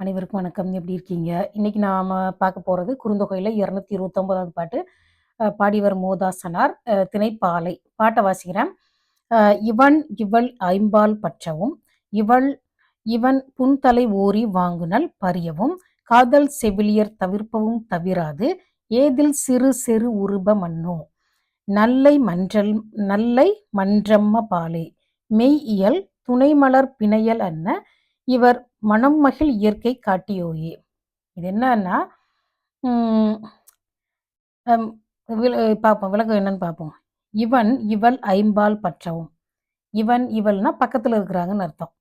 அனைவருக்கும் வணக்கம். எப்படி இருக்கீங்க? இன்னைக்கு நாம பார்க்க போறது குறுந்தொகையில 229வது பாட்டு. பாடியவர் மோதாசனார். திணைப்பாலை. பாட்ட வாசிக்கிறேன். இவன் இவள் ஐம்பால் பற்றவும், இவள் இவன் புன்தலை ஓரி வாங்குனல் பரியவும், காதல் செவிலியர் தவிர்ப்பவும் தவிராது, ஏதில் சிறு செரு உருப மன்னோ, நல்லை மன்றம்ம பாலே, மெய்இயல் துணைமலர் பிணையல் அன்ன, இவர் மனம் மகிழ் இயற்கை காட்டியோயே. இது என்னன்னா உம் ஹம் பார்ப்போம், விளக்கம் என்னன்னு பார்ப்போம். இவன் இவள் ஐம்பால் பற்றவும். இவன் இவள்னா பக்கத்துல இருக்கிறாங்கன்னு அர்த்தம்.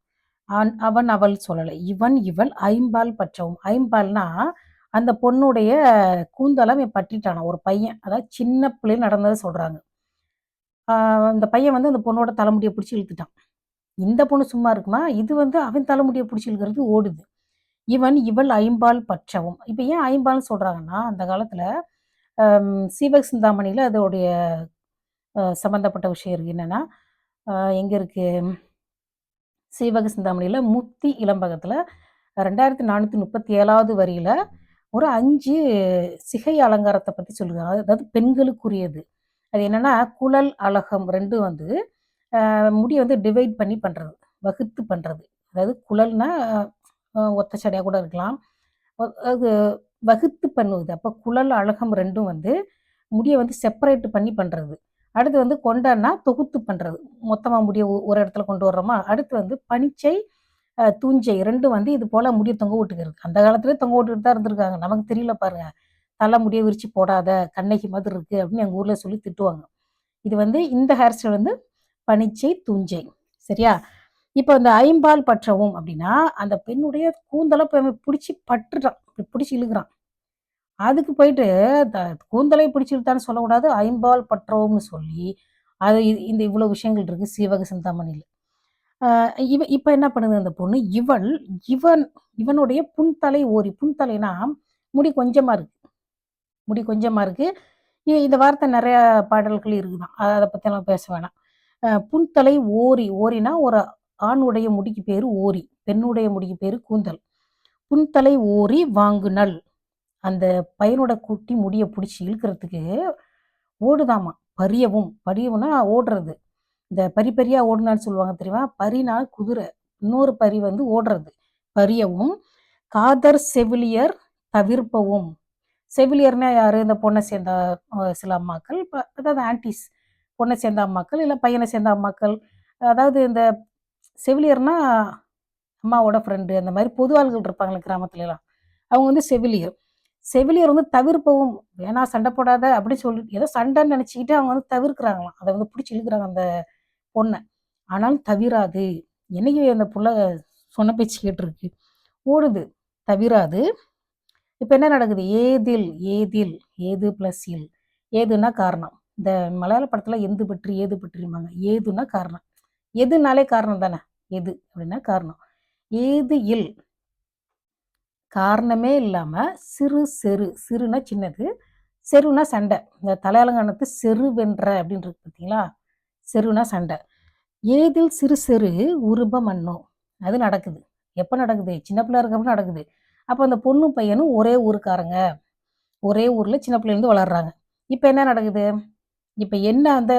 அவன் அவள் சொல்லலை. இவன் இவள் ஐம்பால் பற்றவும். ஐம்பால்னா அந்த பொண்ணுடைய கூந்தலம் பற்றிட்டானா ஒரு பையன். அதாவது சின்ன பிள்ளைகள் நடந்ததை சொல்றாங்க. அந்த பையன் வந்து அந்த பொண்ணோட தலைமுடியை பிடிச்சி இழுத்துட்டான். இந்த பொண்ணு சும்மா இருக்குமா? இது வந்து அவன் தலைமுடியை பிடிச்சி இழுக்கிறது ஓடுது. இவன் இவள் ஐம்பால் பற்றவும். இப்போ ஏன் ஐம்பால்னு சொல்றாங்கன்னா, அந்த காலத்துல சீவக சிந்தாமணியில அதோடைய சம்பந்தப்பட்ட விஷயம் இருக்கு. என்னன்னா எங்க இருக்கு? சீவக சிந்தாமணியில முக்தி இளம்பகத்துல 2437வது வரியில ஒரு 5 சிகை அலங்காரத்தை பத்தி சொல்லுறாங்க. அதாவது பெண்களுக்குரியது. அது என்னன்னா, குழல் அலகம் 2 வந்து முடியை வந்து டிவைட் பண்ணி பண்றது, வகுத்து பண்றது. அதாவது குழல்னா ஒத்த சடையா கூட இருக்கலாம். அது வகுத்து பண்ணுவது. அப்போ குழல் அலகம் 2ம் வந்து முடியை வந்து செப்பரேட் பண்ணி பண்றது. அடுத்து வந்து கொண்டன்னா தொகுத்து பண்றது. மொத்தமா முடிய ஒரு இடத்துல கொண்டு வர்றோமா. அடுத்து வந்து பனிச்சை தூஞ்சை 2 வந்து இது போல முடிய தொங்க விட்டுக்கிறது. அந்த காலத்துல தொங்க விட்டுட்டு தான் இருந்திருக்காங்க. நமக்கு தெரியல பாருங்க. தலை முடிய விரிச்சு போடாத, கண்ணகி மாதிரி இருக்கு அப்படின்னு எங்க ஊர்ல சொல்லி திட்டுவாங்க. இது வந்து இந்த ஹேர் ஸ்டைல் வந்து பனிச்சை தூஞ்சை. சரியா? இப்போ இந்த ஐம்பால் பற்றவும் அப்படின்னா, அந்த பெண்ணுடைய கூந்தலை பிடிச்சி பட்டுட்டான், பிடிச்சி இழுக்கிறான். அதுக்கு போயிட்டு கூந்தலை பிடிச்சி இழுத்தான்னு சொல்லக்கூடாது, ஐம்பால் பற்றவும்னு சொல்லி அது இந்த இவ்வளவு விஷயங்கள் இருக்கு சீவக சிந்தாமணியில். இப்ப என்ன பண்ணுது அந்த பொண்ணு? இவனுடைய புன்தலை ஓரி. புன்தலைனா முடி கொஞ்சமா இருக்கு. முடி கொஞ்சமா இருக்கு. இந்த வார்த்தை நிறைய பாடல்கள் இருக்குதான். அதை பத்தியெல்லாம் பேச வேணாம். புன்தலை ஓரி. ஓரினா ஒரு ஆணுடைய முடிக்கு பேரு ஓரி, பெண்ணுடைய முடிக்கு பேரு கூந்தல். புன்தலை ஓரி வாங்குனல். அந்த பையனோட குட்டி முடியை பிடிச்சி இழுக்கிறதுக்கு ஓடுதாமா. பரியவும்னா ஓடுறது. இந்த பரியா ஓடுனான்னு சொல்லுவாங்க தெரியுமா? பரினா குதிரை, இன்னொரு பரி வந்து ஓடுறது. பரியவும், காதர் செவிலியர் தவிர்ப்பவும். செவிலியர்னா யாரு? இந்த பொண்ணை சேர்ந்த சில அம்மாக்கள், அதாவது ஆன்டிஸ், பொண்ணை சேர்ந்த அம்மாக்கள், இல்லை பையனை சேர்ந்த அம்மாக்கள். அதாவது இந்த செவிலியர்னா அம்மாவோட ஃப்ரெண்டு, அந்த மாதிரி பொது ஆள்கள் இருப்பாங்களே கிராமத்துல எல்லாம், அவங்க வந்து செவிலியர். செவிலியர் வந்து தவிர்ப்பவும், வேணா சண்டை போடாத அப்படின்னு சொல்லிட்டு ஏதோ சண்டைன்னு நினைச்சுக்கிட்டு அவங்க வந்து தவிர்க்கிறாங்களாம். அதை வந்து பிடிச்சி இழுக்கிறாங்க அந்த பொண்ணை. ஆனாலும் தவிராது. என்னைக்கு அந்த புள்ள சொன்ன பேச்சு கேட்டிருக்கு, ஓடுது, தவிராது. இப்ப என்ன நடக்குது? ஏதில் ஏது பிளஸ் இல். ஏதுன்னா காரணம். இந்த மலையாள படத்துல எந்து பற்றி ஏது பற்றிம்பாங்க. ஏதுன்னா காரணம். எதுனாலே காரணம் தானே. எது அப்படின்னா காரணம். ஏது இல், காரணமே இல்லாம சிறு செரு. சிறுனா சின்னது, செருனா சண்டை. இந்த தலையாளங்கானத்து செரு வென்ற அப்படின்னு இருக்கு பார்த்தீங்களா? செருனா சண்டை. ஏதில் சிறு செரு உருப மன்னோ. அது நடக்குது. எப்போ நடக்குது? சின்ன பிள்ளை இருக்கப்ப நடக்குது. அப்போ அந்த பொண்ணு பையனும் ஒரே ஊருக்காரங்க, ஒரே ஊர்ல சின்ன பிள்ளைலேருந்து வளர்றாங்க. இப்போ என்ன நடக்குது? இப்போ என்ன அந்த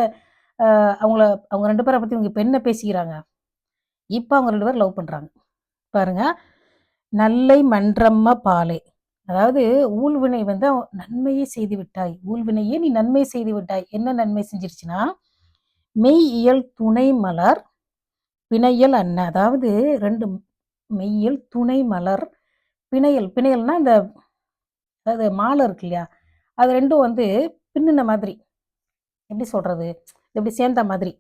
அவங்க 2 பேரை பத்தி இவங்க இப்போ என்ன பேசிக்கிறாங்க? இப்போ அவங்க 2 பேரும் லவ் பண்றாங்க. பாருங்க. நல்லை மன்றம்ம பாலே. அதாவது ஊழ்வினை வந்து நன்மையை செய்து விட்டாய். ஊழ்வினையே நீ நன்மை செய்து விட்டாய். என்ன நன்மை செஞ்சிருச்சுன்னா, மெய் இயல் துணை மலர் பிணையல் அன்ன. அதாவது 2 மெய்யல் துணை மலர் பிணையல். பிணையல்னா இந்த அதாவது மாலை இருக்கு இல்லையா? அது 2ம் வந்து பின்னின மாதிரி. எப்படி சொல்றது? எப்படி சேர்ந்த மாதிரி.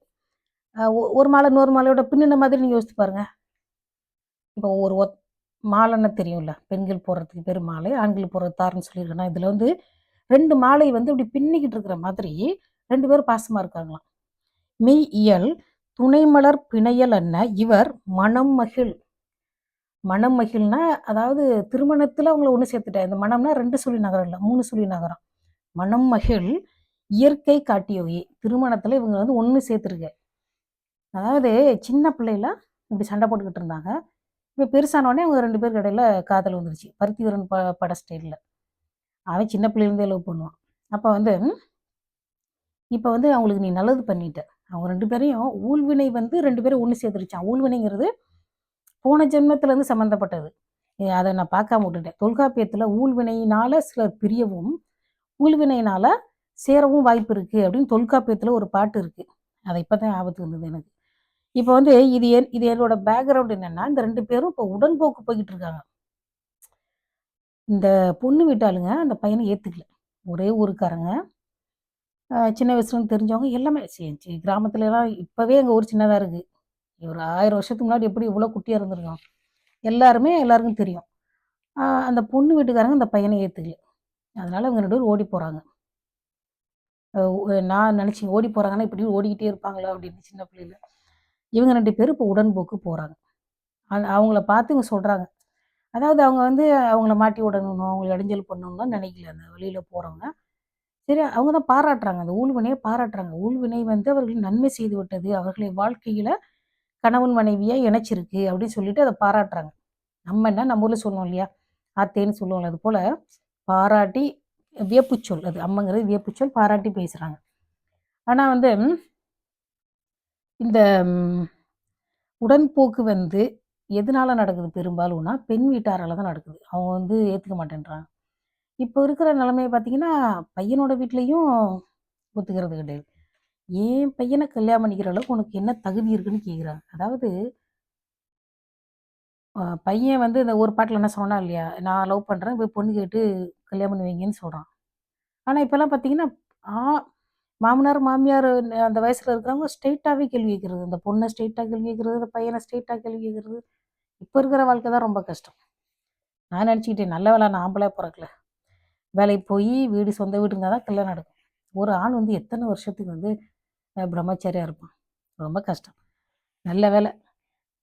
ஒரு மாலை இன்னொரு மாலையோட பின்னின மாதிரி நீங்க யோசித்து பாருங்க. இப்போ ஒரு மாலைன்னு தெரியும்ல, பெண்கள் போடுறதுக்கு பேர் மாலை, ஆண்கள் போடுறது தார்ன்னு சொல்லியிருக்கேன்னா, இதில் வந்து 2 மாலை வந்து இப்படி பின்னிக்கிட்டு இருக்கிற மாதிரி 2 பேரும் பாசமா இருக்காங்களாம். மெய் இயல் துணைமலர் பிணையல் அன்ன, இவர் மனம் மகிழ். மனம் மகிழ்னா அதாவது திருமணத்துல அவங்கள ஒன்று சேர்த்துட்டேன். இந்த மனம்னா 2 சுழி நகரம் இல்லை, 3 சுழி நகரம். மனம் மகிழ் இயற்கை காட்டியோயே. திருமணத்துல இவங்க வந்து ஒன்று சேர்த்துருக்க. அதாவது சின்ன பிள்ளைல இப்படி சண்டை போட்டுக்கிட்டு இருந்தாங்க. இப்போ பெருசானோடனே அவங்க 2 பேருக்கு இடையில காதல் வந்துருச்சு. பருத்திவீரன் பட ஸ்டைல்ல. அவன் சின்ன பிள்ளையிலேருந்தே லவ் பண்ணுவான். அப்ப வந்து இப்ப வந்து அவங்களுக்கு நீ நல்லது பண்ணிட்ட. அவங்க 2 பேரையும் ஊழ்வினை வந்து 2 பேரும் ஒண்ணு சேர்த்துருச்சாம். ஊழ்வினைங்கிறது போன ஜென்மத்திலேருந்து சம்மந்தப்பட்டது. அத நான் பார்க்காம விட்டுட்டேன். தொல்காப்பியத்தில ஊழ்வினையினால சிலர் பிரியவும், ஊழ்வினையினால சேரவும் வாய்ப்பு இருக்கு அப்படின்னு தொல்காப்பியத்தில ஒரு பாட்டு இருக்கு. அது இப்ப தான் ஞாபகத்துக்கு வந்தது எனக்கு. இப்ப வந்து இது என்னோட பேக்கிரவுண்ட் என்னன்னா, இந்த 2 பேரும் இப்ப உடன்போக்கு போய்க்கிட்டு இருக்காங்க. இந்த பொண்ணு வீட்டாளுங்க அந்த பையன ஏத்துக்கல. ஒரே ஊருக்காரங்க. சின்ன வயசுலருந்து தெரிஞ்சவங்க எல்லாமே கிராமத்துலலாம் இப்பவே எங்க ஊர் சின்னதா இருக்கு. ஒரு 1000 வருஷத்துக்கு முன்னாடி எப்படி இவ்வளோ குட்டியா இருந்திருக்கும். எல்லாருமே எல்லாருக்கும் தெரியும். அந்த பொண்ணு வீட்டுக்காரங்க அந்த பையன ஏத்துக்கல. அதனால இவங்க 2 பேரும் ஓடி போறாங்க. நான் நினச்சேன் ஓடி போறாங்கன்னா, இப்படி ஓடிக்கிட்டே இருப்பாங்களா அப்படின்னு சின்ன பிள்ளையில. இவங்க 2 பேரும் இப்போ உடன்போக்கு போறாங்க. அவங்கள பார்த்து இவங்க சொல்றாங்க. அதாவது அவங்க வந்து அவங்கள மாட்டி விடணும், அவங்கள இடைஞ்சல் பண்ணணும்லாம் நினைக்கல அந்த வழியில போறவங்க. சரி அவங்க தான் பாராட்டுறாங்க. அந்த ஊழ்வினைய பாராட்டுறாங்க. ஊழ்வினை வந்து அவர்களுக்கு நன்மை செய்து விட்டது. அவர்களை வாழ்க்கையில கணவன் மனைவியா இணைச்சிருக்கு அப்படின்னு சொல்லிட்டு அத பாராட்டுறாங்க. நம்ம என்ன நம்ம ஊர்ல சொல்லுவோம் இல்லையா? ஆத்தேன்னு சொல்லுவோம்ல. அது போல பாராட்டி வியப்புச்சொல் அது. அம்மங்கிறது வியப்புச்சொல் பாராட்டி பேசுறாங்க. ஆனா வந்து இந்த ம் உடன்போக்கு வந்து எதனால நடக்குது பெரும்பாலும்னா, பெண் வீட்டாரால தான் நடக்குது. அவங்க வந்து ஏத்துக்க மாட்டேன்றாங்க. இப்போ இருக்கிற நிலைமைய பார்த்தீங்கன்னா, பையனோட வீட்லயும் ஒத்துக்கிறது கிடையாது. என் பையன கல்யாணம் பண்ணிக்கிற அளவுக்கு உனக்கு என்ன தகுதி இருக்குன்னு கேட்குறாங்க. அதாவது பையன் வந்து இந்த ஒரு பாட்டுல என்ன சொன்னான் இல்லையா? நான் லவ் பண்றேன். போய் பொண்ணு கேட்டு கல்யாணம் பண்ணி வைங்கன்னு சொல்றான். ஆனா இப்பலாம் பார்த்தீங்கன்னா, ஆ மாமனார், மாமியார் அந்த வயசுல இருக்கிறவங்க ஸ்ட்ரெயிட்டாவே கேள்வி கேட்கிறது. அந்த பொண்ண ஸ்ட்ரெயிட்டா கேள்வி கேட்கிறது, அந்த பையன ஸ்ட்ரெயிட்டா கேள்வி கேட்கிறது. இப்ப இருக்கிற வாழ்க்கை தான் ரொம்ப கஷ்டம். நான் நினச்சுக்கிட்டேன் நல்ல வேளை நான் ஆம்பளையா பொறக்கல. வேலைக்கு போயி வீடு சொந்த வீடு இருந்தா தான் கல்யாணம் நடக்கும். ஒரு ஆண் வந்து எத்தன வருஷத்துக்கு வந்து பிரம்மச்சாரியா இருப்பான். ரொம்ப கஷ்டம். நல்ல வேளை.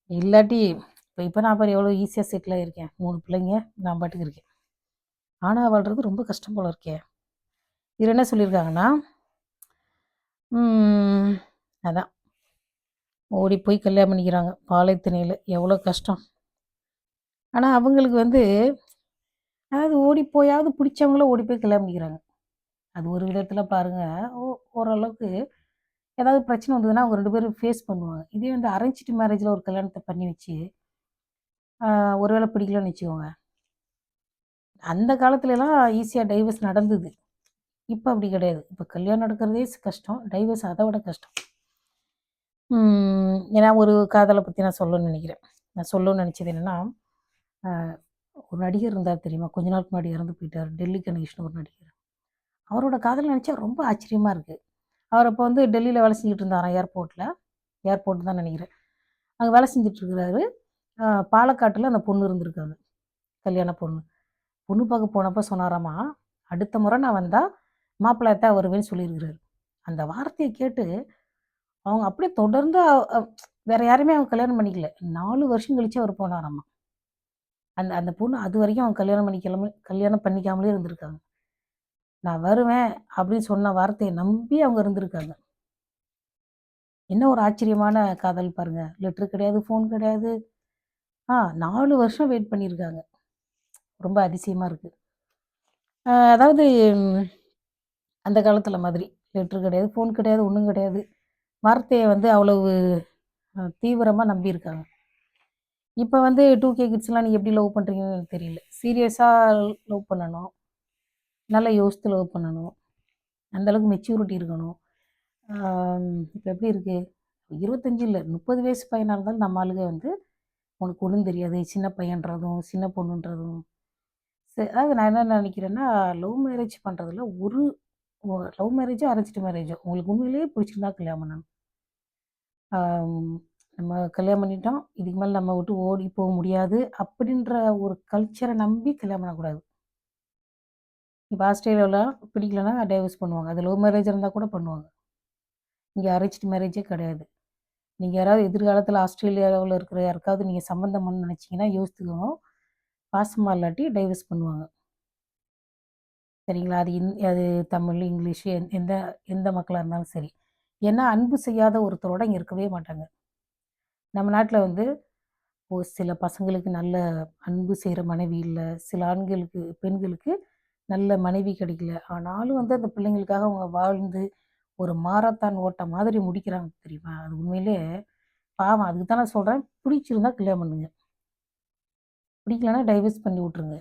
இல்லாட்டி இப்ப நான் பாரு எவ்வளோ ஈஸியா செட்டில் ஆயிருக்கேன். 3 பிள்ளைங்க நான் பாட்டுக்கு இருக்கேன். ஆணா வாழ்றது ரொம்ப கஷ்டம் போல இருக்கே! இதில என்ன சொல்லியிருக்காங்கன்னா, ம் அதான் ஓடி போய் கல்யாணம் பண்ணிக்கிறாங்க. பாலைத்திணையில எவ்வளோ கஷ்டம். ஆனா அவங்களுக்கு வந்து அதாவது ஓடி போயாவது பிடிச்சவங்கள ஓடி போய் கல்யாணம் பண்ணிக்கிறாங்க. அது ஒரு விதத்தில பாருங்க, ஓ ஓரளவுக்கு ஏதாவது பிரச்சனை வந்ததுன்னா, அவங்க 2 பேரும் ஃபேஸ் பண்ணுவாங்க. இதே வந்து அரேஞ்ச்டு மேரேஜ்ல ஒரு கல்யாணத்த பண்ணி வச்சு, ஒரு வேள பிடிக்கலன்னு வச்சுக்கோங்க. அந்த காலத்துலலாம் ஈஸியா டைவர்ஸ் நடந்தது. இப்ப அப்படி கிடையாது. இப்ப கல்யாணம் நடக்கிறதே கஷ்டம். டைவர்ஸ் அத விட கஷ்டம். ஏன்னா ஒரு காதல பத்தி நான் சொல்லணும்னு நெனைக்கிறேன். நான் சொல்லணும்னு நெனைச்சது என்னன்னா, அ ஒரு நடிகர் இருந்தார் தெரியுமா? கொஞ்ச நாளுக்கு முன்னாடி இறந்து போயிட்டாரு. டெல்லி கணேஷ்னு ஒரு நடிகர். அவரோட காதல் நெனைச்சா ரொம்ப ஆச்சரியமா இருக்கு. அவர் அப்ப வந்து டெல்லியில வேலை செஞ்சுட்டு இருந்தாராம் ஏர்போர்ட்ல. ஏர்போர்ட் தான் நெனைக்கிறேன். அங்க வேலை செஞ்சுட்டு இருக்கிறாரு. அ பாலக்காட்டுல அந்த பொண்ணு இருந்திருக்காங்க. கல்யாண பொண்ணு. பொண்ணு பார்க்க போனப்ப சொன்னாராமா, "அடுத்த முறை நான் வந்தா மாப்பிள்ளையாத்தான் வருவேன்னு" சொல்லியிருக்கிறாரு. அந்த வார்த்தைய கேட்டு அவங்க அப்படியே தொடர்ந்து வேற யாரையுமே அவங்க கல்யாணம் பண்ணிக்கல. 4 வருஷம் கழிச்சு அவர் போனாராமா. அந்த அந்த பொண்ணு அதுவரைக்கும் அவங்க கல்யாணம் பண்ணிக்காமலே இருந்திருக்காங்க. "நான் வருவேன்" அப்படின்னு சொன்ன வார்த்தைய நம்பி அவங்க இருந்திருக்காங்க. என்ன ஒரு ஆச்சரியமான காதல் பாருங்க. லெட்டர் கிடையாது, ஃபோன் கிடையாது. 4 வருஷம் வெயிட் பண்ணியிருக்காங்க. ரொம்ப அதிசயமா இருக்கு. அதாவது அந்த காலத்துல மாதிரி. லெட்டர் கிடையாது, ஃபோன் கிடையாது, ஒண்ணும் கிடையாது. வார்த்தைய வந்து அவ்வளவு தீவிரமா நம்பியிருக்காங்க. இப்ப வந்து 2கே கிட்ஸ்லாம் நீங்க எப்படி லவ் பண்றீங்கன்னு எனக்கு தெரியல. சீரியஸா லவ் பண்ணணும். நல்லா யோசித்து லவ் பண்ணணும். அந்த அளவுக்கு மெச்சூரிட்டி இருக்கணும். இப்ப எப்படி இருக்கு? 25 இல்ல 30 வயசு பையனா இருந்தாலும் நம்ம ஆளுங்க வந்து உனக்கு ஒண்ணும் தெரியாது. சின்ன பையன்றதும், சின்ன பொண்ணுன்றதும். அதாவது நான் என்ன நினைக்கிறேன்னா, லவ் மேரேஜ் பண்றதுல ஒரு லவ் மேரேஜோ, அரேஞ்ச்டு மேரேஜோ உங்களுக்கு உண்மையிலேயே பிடிச்சிருந்தா கல்யாணம் பண்ணணும். ஆம், நம்ம கல்யாணம் பண்ணிட்டோம். இதுக்கு மேல நம்ம விட்டு ஓடி போ முடியாது. அப்படின்ற ஒரு கல்ச்சர நம்பி கல்யாணம் பண்ணக்கூடாது. இப்ப ஆஸ்திரேலியாவுல பிடிக்கலன்னா டைவர்ஸ் பண்ணுவாங்க. அது லவ் மேரேஜா இருந்தா கூட பண்ணுவாங்க. இங்க அரேஞ்ச்டு மேரேஜே கிடையாது. நீங்க யாராவது எதிர்காலத்தில ஆஸ்திரேலியாவுல இருக்கிற யாருக்காவது நீங்க சம்மந்தம் பண்ணணும்னு நினைச்சீங்கன்னா யோசித்துக்கணும். பாசமா இல்லாட்டி டைவர்ஸ் பண்ணுவாங்க. சரிங்களா? அது தமிழ், இங்கிலீஷ் எந்த எந்த மக்களா இருந்தாலும் சரி. ஏன்னா அன்பு செய்யாத ஒருத்தரோட இங்க இருக்கவே மாட்டாங்க. நம்ம நாட்ல வந்து சில பசங்களுக்கு நல்ல அன்பு செய்ற மனைவி இல்ல. சில பெண்களுக்கு நல்ல மனைவி கிடைக்கல. ஆனாலும் வந்து அந்த பிள்ளைங்களுக்காக அவங்க வாழ்ந்து, ஒரு மாரத்தான் ஓட்டம் மாதிரி முடிக்கிறாங்க தெரியுமா? அது உண்மையிலே பாவம். அதுக்கு தான் நான் சொல்றேன், பிடிச்சிருந்தா கல்யாணம் பண்ணுங்க. பிடிக்கலன்னா டைவர்ஸ் பண்ணி விட்டுருங்க.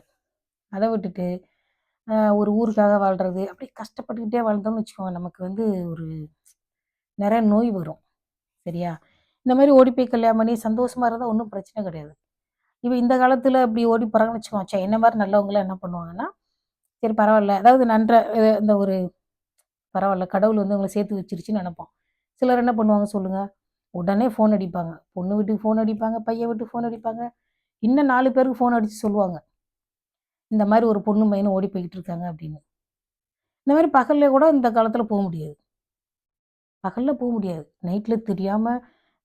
அத விட்டுட்டு, ஒரு ஊருக்காக வாழ்றது, அப்படியே கஷ்டப்பட்டுக்கிட்டே வாழ்ந்தோம்னு வச்சுக்கோங்க, நமக்கு வந்து ஒரு நெறைய நோய் வரும். சரியா? இந்த மாரி ஓடி போய் கல்யாணம் பண்ணி சந்தோஷமா இருந்தா ஒண்ணும் பிரச்சனை கிடையாது. இந்த காலத்துல அப்படி ஓடி போறாங்கன்னு வச்சுக்கோங்க, ச்சே என்ன மாரி நல்லவங்கலாம் என்ன பண்ணுவாங்கன்னா, சரி பரவால்ல, அதாவது இந்த ஒரு பரவால்ல கடவுள் வந்து அவங்கள சேர்த்து வச்சுருச்சுன்னு நெனைப்போம். சிலர் என்ன பண்ணுவாங்க சொல்லுங்க? உடனே ஃபோன் அடிப்பாங்க. பொண்ணு வீட்டுக்கு ஃபோன் அடிப்பாங்க, பையன் வீட்டுக்கு ஃபோன் அடிப்பாங்க. இன்னும் 4 பேருக்கு ஃபோன் அடிச்சு சொல்லுவாங்க. இந்த மாரி ஒரு பொண்ணும் பையனும் ஓடி போய்க்கிட்டு இருக்காங்க அப்படின்னு. இந்த மாரி பகல்ல கூட இந்த காலத்துல முடியாது. பகல்ல முடியாது. நைட்ல தெரியாம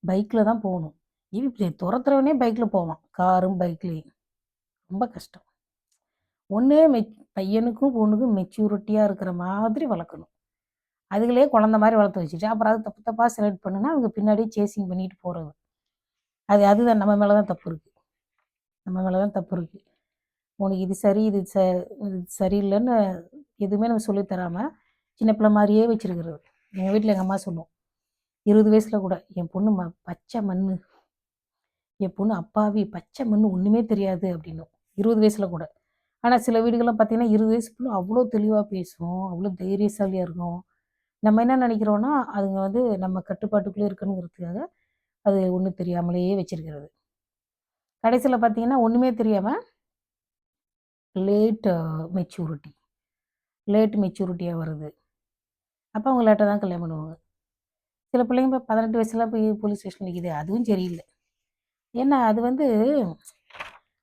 பைக்ல தான் போகணும். இப்படி தொரத்துறவனே பைக்ல போவான். காரும், பைக்லயும். ரொம்ப கஷ்டம். ஒண்ணு பையனுக்கும், பொண்ணுக்கும் மெச்சூரிட்டியா இருக்கிற மாதிரி வளர்க்கணும். அதுகளே குழந்த மாரி வளர்த்து வச்சுட்டு, அப்புறம் அது தப்பு தப்பா செலக்ட் பண்ணுனா, அவங்க பின்னாடியே சேசிங் பண்ணிட்டு போறது. அதுதான் நம்ம மேல தான் தப்பு இருக்கு. நம்ம மேல தான் தப்பு இருக்கு. உனக்கு இது சரி, இது சரியில்லன்னு எதுவுமே நம்ம சொல்லி தராம, சின்ன பிள்ளை மாரியே வச்சிருக்கிறது. எங்க வீட்ல எங்க அம்மா சொல்லும். 20 வயசுல கூட, என் பொண்ணு பச்சை மண்ணு. என் பொண்ணு அப்பாவி, பச்சை மண்ணு ஒண்ணுமே தெரியாது அப்படின்னும். 20 வயசுல கூட. ஆனா சில வீடுகள்லாம் பார்த்தீங்கன்னா, 20 வயசு புள்ள அவ்ளோ தெளிவா பேசும். அவ்ளோ தைரியசாலியா இருக்கும். நம்ம என்ன நெனைக்கிறோம்னா, அதுங்க வந்து நம்ம கட்டுப்பாட்டுக்குள்ளே இருக்கணுங்கிறதுக்காக, அது ஒண்ணும் தெரியாமலேயே வச்சிருக்கிறது. கடைசில பார்த்தீங்கன்னா, ஒண்ணுமே தெரியாம லேட் மெச்சூரிட்டி. லேட் மெச்சூரிட்டியா வருது. அப்ப அவங்க லேட்டா தான் கல்யாணம் பண்ணுவாங்க. சில பிள்ளைங்க 18 வயசுல போய் போலீஸ் ஸ்டேஷன்ல நிக்குது. அதுவும் சரியில்ல. ஏன்னா, அது வந்து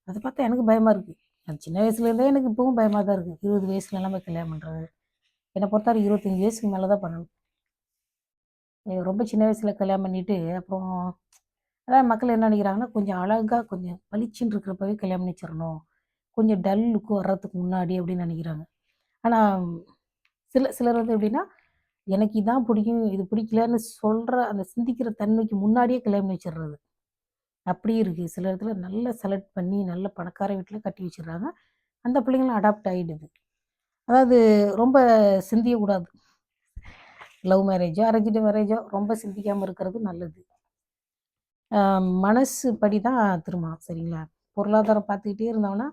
அத பார்த்தா எனக்கு பயமா இருக்கு. அது சின்ன வயசுலேருந்தே எனக்கு இப்பவும் பயமா தான் இருக்கு. 20 வயசுலலாம் போய் கல்யாணம் பண்றது. என்ன பொறுத்தவரை 25 வயசுக்கு மேல தான் பண்ணணும். ரொம்ப சின்ன வயசுல கல்யாணம் பண்ணிட்டு, அப்புறம் அதான் மக்கள் என்ன நெனைக்கிறாங்கன்னா, கொஞ்சம் அழகா கொஞ்சம் பளிச்சுன்னு இருக்கிறப்பவே கல்யாணம் பண்ணி வச்சிரணும். கொஞ்சம் டல் லுக் வர்றதுக்கு முன்னாடி அப்படின்னு நெனைக்கிறாங்க. ஆனா, சிலர் வந்து எப்படின்னா, எனக்கு இதான் பிடிக்கும், இது பிடிக்கலன்னு சொல்ற அந்த சிந்திக்கிற தன்மைக்கு முன்னாடியே கல்யாணம் பண்ணி வச்சுர்றது. அப்படியும் இருக்கு. சில இடத்துல நல்லா செலக்ட் பண்ணி, நல்ல பணக்கார வீட்ல கட்டி வச்சுர்றாங்க. அந்த பிள்ளைங்களும் அடாப்ட் ஆயிடுது. அதாவது ரொம்ப சிந்திக்கக்கூடாது. லவ் மேரேஜோ, அரேஞ்சுடு மேரேஜோ ரொம்ப சிந்திக்காம இருக்கிறது நல்லது. அ மனசு படி தான் திருமணம் சரிங்களா? பொருளாதாரம் பார்த்துக்கிட்டே இருந்தோம்னா,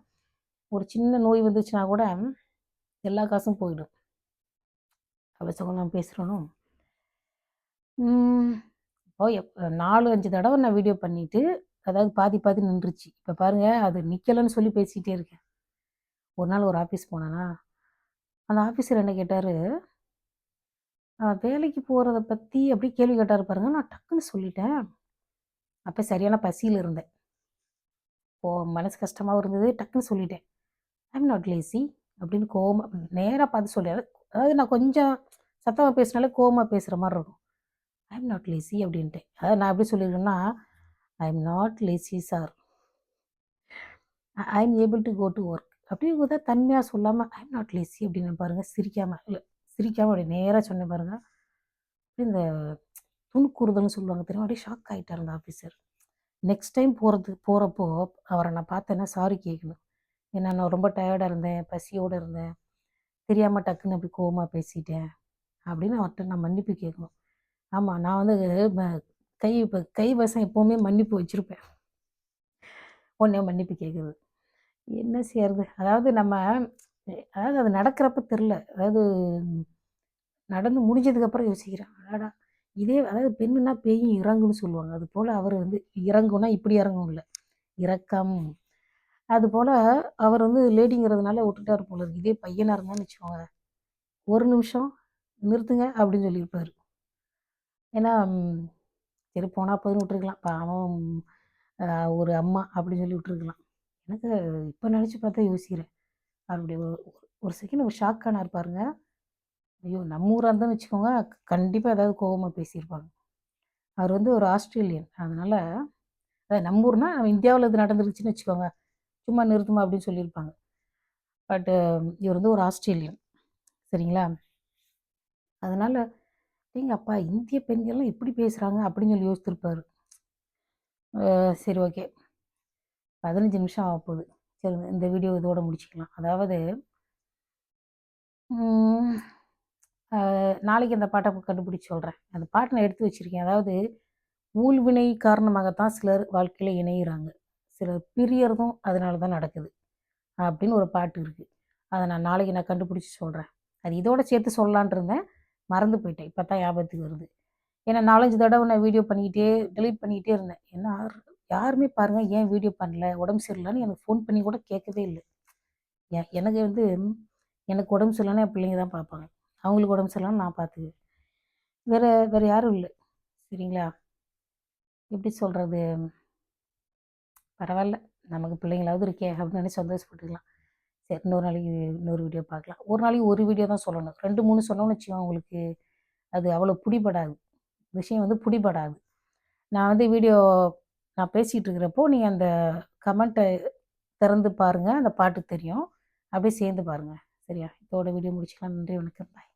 ஒரு சின்ன நோய் வந்துச்சுன்னா கூட எல்லா காசும் போயிடும். அவசரம் நான் பேசுறேனோ? ம். இப்போ 4, 5 தடவ நான் வீடியோ பண்ணிட்டு, அதாவது பாதி பாதி நின்றுச்சு. இப்ப பாருங்க அது நிக்கலன்னு சொல்லி பேசிட்டே இருக்கேன். ஒரு நாள் ஒரு ஆஃபீஸ் போனேனா, அந்த ஆஃபீஸர் என்ன கேட்டாரு, வேலைக்கு போறத பத்தி அப்படி கேள்வி கேட்டாரு பாருங்க. நான் டக்குன்னு சொல்லிட்டேன். அப்ப சரியான பசியில இருந்தேன். மனசு கஷ்டமாவும் இருந்தது. டக்குன்னு சொல்லிட்டேன். "ஐ அம் நாட் லேசி" அப்படின்னு கோவமா நேரா பார்த்து சொல்லி அதாவது நான் கொஞ்சம் சத்தமா பேசினாலே கோவமா பேசுற மாரி இருக்கும். "ஐ அம் நாட் லேசி" அப்படின்ட்டேன். அதாவது நான் எப்படி சொல்லியிருக்கேன்னா, "I am not lazy sir. I am able to go to work." அப்படிங்கிறத தன்மையா சொல்லாம, "ஐ அம் நாட் லேசி" அப்படின்னேன் பாருங்க. சிரிக்காம அப்படி நேரா சொன்னேன் பாருங்க. இந்த துணுக்குறுதல்னு சொல்லுவாங்க தெரியுமா? அப்படியே ஷாக் ஆயிட்டாரு அந்த ஆஃபீசர். நெக்ஸ்ட் டைம் போறப்போ அவர நான் பார்த்தேன்னா சாரி கேட்கணும். ஏன்னா நான் ரொம்ப டயர்டா இருந்தேன், பசியோட இருந்தேன். தெரியாம டக்குன்னு அப்படி கோவமா பேசிட்டேன். அப்படின்னு அவர்ட்ட நான் மன்னிப்பு கேட்கணும். ஆமா, நான் வந்து ம கைவசம் எப்பவுமே மன்னிப்பு வச்சிருப்பேன். உடனே மன்னிப்பு கேட்குறது. என்ன செய்றது? அதாவது அதாவது அது நடக்கிறப்ப தெரியல. அதாவது நடந்து முடிஞ்சதுக்கு அப்புறம் யோசிக்கிறேன். அடடா! அதாவது பெண்ணுன்னா பேயும் இறங்கும்னு சொல்லுவாங்க. அதுபோல அவரு வந்து இறங்கும்னா இப்படி இறங்கும் இல்ல. இரக்கம். அதுபோல அவர் வந்து லேடிங்கிறதுனால விட்டுட்டாரு போல இருக்கு. இதே பையனா இருந்தான்னு வச்சுக்கோங்க, "ஒரு நிமிஷம் நிறுத்துங்க" அப்படின்னு சொல்லியிருப்பாரு. ஏன்னா, சரி போனா போதுன்னு விட்டுருக்கலாம். பாவம் அ ஒரு அம்மா அப்படின்னு சொல்லி விட்டுருக்கலாம். எனக்கு இப்ப நினைச்சு பார்த்தா யோசிக்கிறேன். அவருடைய ஒரு செகண்ட் ஒரு ஷாக் ஆனாரு பாருங்க. ஐயோ! நம்ம ஊரா இருந்தான்னு வச்சுக்கோங்க, கண்டிப்பா ஏதாவது கோவமா பேசியிருப்பாங்க. அவர் வந்து ஒரு ஆஸ்திரேலியன். அதனால நம்ம ஊர்னா இந்தியாவுல இது நடந்துருச்சுன்னு வச்சுக்கோங்க, சும்மா நிறுத்துமா அப்படின்னு சொல்லியிருப்பாங்க. பட் இவர் வந்து ஒரு ஆஸ்திரேலியன். சரிங்களா? அதனால, "அடேங்கப்பா! இந்திய பெண்கள்லாம் இப்படி பேசுறாங்க" அப்படின்னு சொல்லி யோசிச்சிருப்பாரு. சரி ஓகே. 15 நிமிஷம் ஆகப்போகுது. சரி இந்த வீடியோ இதோட முடிச்சுக்கலாம். அதாவது ம், நாளைக்கு அந்த பாட்டை கண்டுபிடிச்சு சொல்கிறேன். அந்த பாட்டை நான் எடுத்து வச்சுருக்கேன். அதாவது ஊழ்வினை காரணமாகத்தான் சிலர் வாழ்க்கையில் இணையிறாங்க, சிலர் பிரியறதும் அதனால தான் நடக்குது அப்படின்னு ஒரு பாட்டு இருக்குது. அதை நாளைக்கு நான் கண்டுபிடிச்சி சொல்கிறேன். அது இதோட சேர்த்து சொல்லலான் இருந்தேன், மறந்து போயிட்டேன். இப்போ தான் ஞாபகத்துக்கு வருது. ஏன்னா 4, 5 தடவை நான் வீடியோ பண்ணிக்கிட்டே டெலீட் பண்ணிக்கிட்டே இருந்தேன். ஏன்னா யாருமே பாருங்கள் ஏன் வீடியோ பண்ணல, உடம்பு சரியில்லைன்னு எனக்கு ஃபோன் பண்ணி கூட கேட்கவே இல்லை. எனக்கு எனக்கு உடம்பு சரியில்லைன்னா என் பிள்ளைங்க தான் பார்ப்பாங்க. அவங்களுக்கு உடம்பு சரியில்லைன்னா நான் பார்த்துக்குவேன். வேறு யாரும் இல்லை. சரிங்களா? எப்படி சொல்கிறது, பரவாயில்ல, நமக்கு பிள்ளைங்களாவது இருக்கே அப்படின்னு நினச்சி சந்தோஷப்பட்டுக்கலாம். சரி, இன்னொரு நாளைக்கு இன்னொரு வீடியோ பார்க்கலாம். ஒரு நாளைக்கு ஒரு வீடியோ தான் சொல்லணும். 2, 3 சொன்னோம்னு வச்சுக்கோங்க, உங்களுக்கு அது அவ்வளோ பிடிபடாது. விஷயம் பிடிபடாது. நான் வீடியோ நான் பேசிகிட்டு இருக்கிறப்போ நீங்கள் அந்த கமெண்ட்டை திறந்து பாருங்கள், அந்த பாட்டு தெரியும். அப்படியே சேர்ந்து பாருங்கள். சரியா? இதோட வீடியோ முடிச்சுக்கலாம். நன்றி, வணக்கம், பாய்.